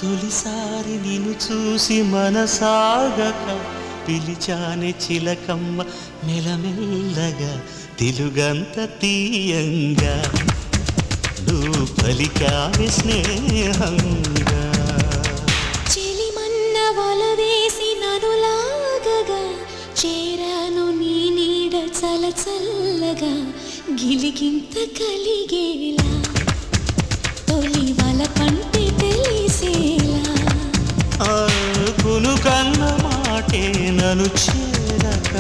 తొలిసారి నిన్ను చూసి మనసాగక పిలిచాని చిలకమ్మ మెలమెల్లగా తెలుగంత తీయంగా నువ్వు పలికావి స్నేహంగా చెలిమన్న వలవేసి ననులాగగా చేరాను నీ నీడ చలచల్లగా గిలిగింత కలిగేలా తొలి వల పంటే తెలిసేలా కును కన్న మాటే నన్ను చేరక